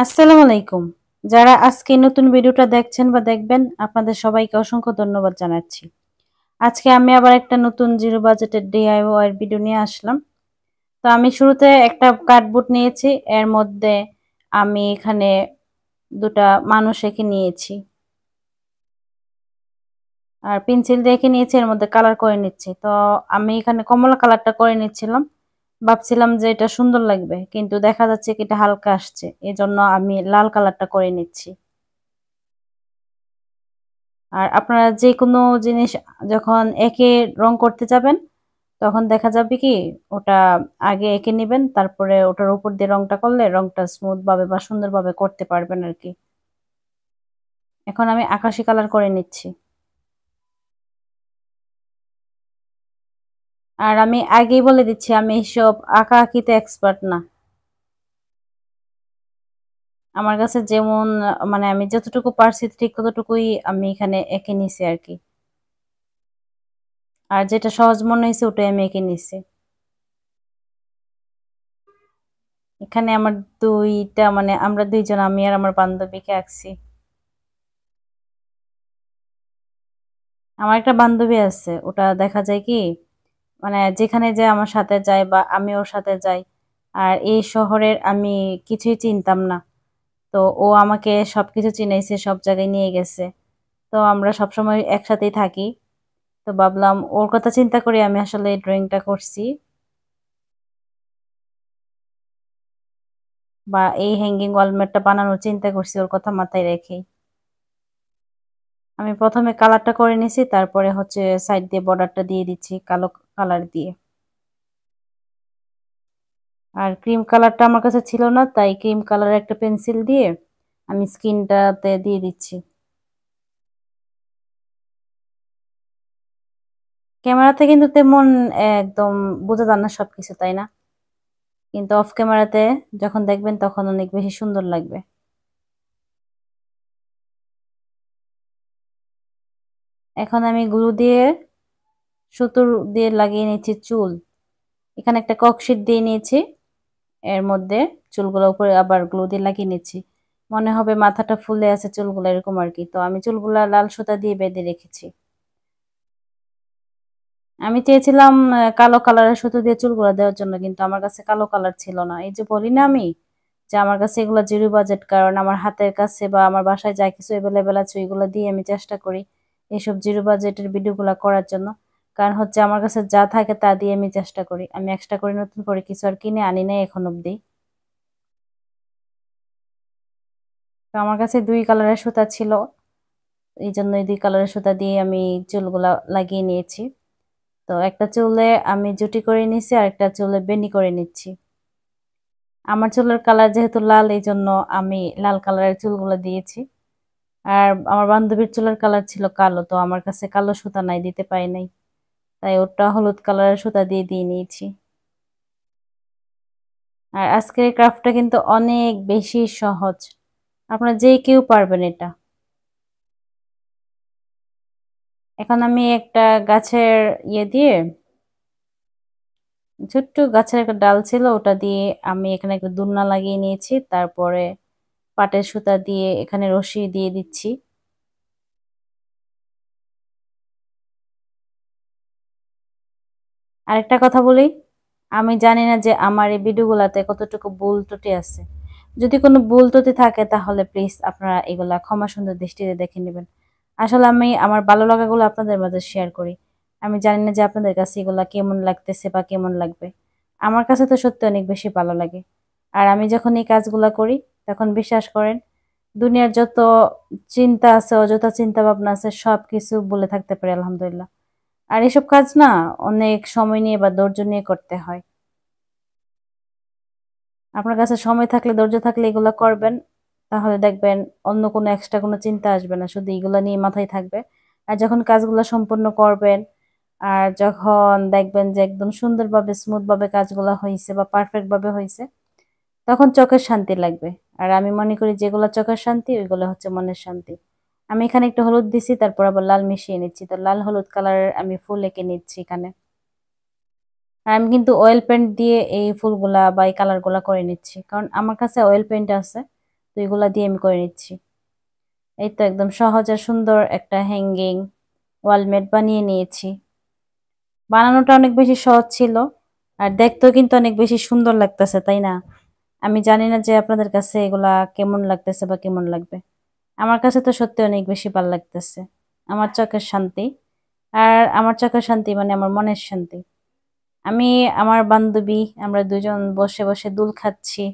আসসালামু আলাইকুম। যারা আজকে নতুন ভিডিওটা দেখছেন বা দেখবেন, আপনাদের সবাইকে অসংখ্য ধন্যবাদ জানাচ্ছি। আজকে আমি আবার একটা নতুন জিরো বাজেটের DIY এর ভিডিও নিয়ে আসলাম। তো আমি শুরুতে একটা কার্ডবোর্ড নিয়েছি। এর মধ্যে আমি এখানে ২ টা মানুষ এঁকে নিয়েছি। আর পেন্সিল দিয়ে এঁকে নিয়েছি, এর মধ্যে কালার করে নিচ্ছি। তো আমি এখানে কমলা কালারটা করে নিচ্ছিলাম। ভাবছিলাম যে এটা সুন্দর লাগবে, কিন্তু দেখা যাচ্ছে কি এটা হালকা আসছে। এজন্য আমি লাল কালারটা করে নিচ্ছি। আর আপনারা যেকোনো জিনিস যখন এঁকে রং করতে যাবেন, তখন দেখা যাবে কি ওটা আগে এঁকে নিবেন, তারপরে ওটার উপর দিয়ে রংটা করলে রংটা স্মুথ ভাবে বা সুন্দরভাবে করতে পারবেন আরকি। এখন আমি আকাশি কালার করে নিচ্ছি। আর আমি আগেই বলে দিচ্ছি, আমি এসব আঁকাআঁকিতে এক্সপার্ট না। আমার কাছে যেমন মানে আমি যতটুকু পারছি ঠিক ততটুকুই আমি এখানে এঁকে নিছি আরকি। আর যেটা সহজ মনে হইছে ওটাই আমি এঁকে নিছি। এখানে আমার ২ টা মানে আমরা ২ জন, আমি আর আমার বান্ধবীকে আঁকছি। আমার একটা বান্ধবী আছে, ওটা দেখা যায় কি মানে যেখানে যে আমার সাথে যায় বা আমি ওর সাথে যাই। আর এই শহরের আমি কিছুই চিনতাম না। তো ও আমাকে সবকিছু চিনাইছে, সব জায়গায় নিয়ে গেছে। তো আমরা সবসময় একসাথেই থাকি। তো ভাবলাম ওর কথা চিন্তা করে আমি আসলে এই ড্রয়িংটা করছি, বা এই হ্যাঙ্গিং ওয়ালমেটটা বানানোর চিন্তা করছি ওর কথা মাথায় রেখেই। আমি প্রথমে কালারটা করে নিছি, তারপরে হচ্ছে সাইড দিয়ে বর্ডারটা দিয়ে দিচ্ছি কালো কালার দিয়ে। আর ক্রিম কালারটা আমার কাছে ছিল না, তাই ক্রিম কালারের একটা পেন্সিল দিয়ে আমি স্কিনটাতে দিয়ে দিচ্ছি। ক্যামেরাতে কিন্তু তেমন একদম বোঝা যায় না সবকিছু, তাই না? কিন্তু অফ ক্যামেরাতে যখন দেখবেন তখন অনেক বেশি সুন্দর লাগবে। এখন আমি গ্লু দিয়ে সুতোর দিয়ে লাগিয়ে নিচ্ছি চুল। এখানে একটা ককশিট দিয়ে নিয়েছি, এর মধ্যে চুলগুলো উপরে আবার গ্লু দিয়ে লাগিয়ে নিচ্ছি। মনে হবে মাথাটা ফুলে আছে চুলগুলো, এরকম আর কি। তো আমি চুলগুলা লাল সুতা দিয়ে বেঁধে রেখেছি। আমি চেয়েছিলাম কালো কালারের সুতো দিয়ে চুলগুলো দেওয়ার জন্য, কিন্তু আমার কাছে কালো কালার ছিল না। এই যে বলি না আমি যে আমার কাছে এগুলো জিরো বাজেট, কারণ আমার হাতের কাছে বা আমার বাসায় যা কিছু অ্যাভেলেবেল আছে ওইগুলো দিয়ে আমি চেষ্টা করি এইসব জিরো বাজেটের ভিডিওগুলো করার জন্য। কারণ হচ্ছে আমার কাছে যা থাকে তা দিয়ে আমি চেষ্টা করি। আমি এক্সট্রা করে নতুন করে কিছু আর কিনে আনি নাই এখন অব্দি। তো আমার কাছে ২ কালারের সুতা ছিল, এই জন্য এই ২ কালারের সুতা দিয়ে আমি চুলগুলা লাগিয়ে নিয়েছি। তো একটা চুলে আমি জুটি করে নিচ্ছি আর একটা চুলে বেনি করে নিচ্ছি। আমার চুলের কালার যেহেতু লাল, এই জন্য আমি লাল কালারের চুলগুলো দিয়েছি। আর আমার বান্ধবীর চুলের কালার ছিল কালো, তো আমার কাছে কালো সুতা নাই, দিতে পারি নাই। তাই ওটা হলুদ কালারের সুতা দিয়ে নিয়েছি। আর আজকের এই ক্রাফটটা কিন্তু অনেক বেশি সহজ, আপনারা যে কেউ পারবেন এটা। এখন আমি একটা গাছের দিয়ে, ছোট্ট গাছের একটা ডাল ছিল ওটা দিয়ে আমি এখানে একটা দুলনা লাগিয়ে নিয়েছি। তারপরে পাটের সুতা দিয়ে এখানে রশি দিয়ে দিচ্ছি। আরেকটা কথা বলি, আমি জানি না যে আমার এই ভিডিওগুলাতে কতটুকু ভুল ত্রুটি আছে। যদি কোনো ভুল ত্রুটি থাকে তাহলে প্লিজ আপনারা এগুলা ক্ষমা সুন্দর দৃষ্টিতে দেখে নেবেন। আসলে আমি আমার ভালো লাগাগুলো আপনাদের মাঝে শেয়ার করি। আমি জানি না যে আপনাদের কাছে এগুলা কেমন লাগতেছে বা কেমন লাগবে। আমার কাছে তো সত্যি অনেক বেশি ভালো লাগে। আর আমি যখন এই কাজগুলা করি তখন বিশ্বাস করেন দুনিয়ার যত চিন্তা আছে, অযথা চিন্তা ভাবনা আছে সবকিছু ভুলে থাকতে পারি আলহামদুলিল্লাহ। আর এসব কাজ না অনেক সময় নিয়ে বা ধৈর্য নিয়ে করতে হয়। আপনার কাছে সময় থাকলে, ধৈর্য থাকলে এগুলা করবেন, তাহলে দেখবেন অন্য কোনো এক্সট্রা কোনো চিন্তা আসবে না, শুধু এগুলা নিয়ে মাথায় থাকবে। আর যখন কাজগুলো সম্পূর্ণ করবেন আর যখন দেখবেন যে একদম সুন্দরভাবে স্মুথ ভাবে কাজগুলো হয়েছে বা পারফেক্ট ভাবে হয়েছে, তখন চোখের শান্তি লাগবে। আর আমি মনে করি যেগুলো চোখের শান্তি ওইগুলো হচ্ছে মনের শান্তি। আমি এখানে একটু হলুদ দিছি, তারপর আবার লাল মিশিয়ে নিচ্ছি। তো লাল হলুদ কালারের আমি ফুল এঁকে নিচ্ছি এখানে। আর আমি কিন্তু অয়েল পেন্ট দিয়ে এই ফুলগুলা বা এই কালার গুলা করে নিচ্ছি, কারণ আমার কাছে অয়েল পেন্ট আছে। তো এগুলা দিয়ে আমি করে নিচ্ছি। এই তো একদম সহজ আর সুন্দর একটা হ্যাঙ্গিং ওয়ালমেট বানিয়ে নিয়েছি। বানানোটা অনেক বেশি সহজ ছিল আর দেখতেও কিন্তু অনেক বেশি সুন্দর লাগতেছে, তাই না? আমি জানি না যে আপনাদের কাছে এগুলা কেমন লাগতেছে বা কেমন লাগবে। আমার কাছে তো সত্যি অনেক বেশি ভালো লাগতেছে। আমার চোখের শান্তি, আর আমার চোখের শান্তি মানে আমার মনের শান্তি। আমি আমার বান্ধবী আমরা দুজন বসে বসে দুল খাচ্ছি।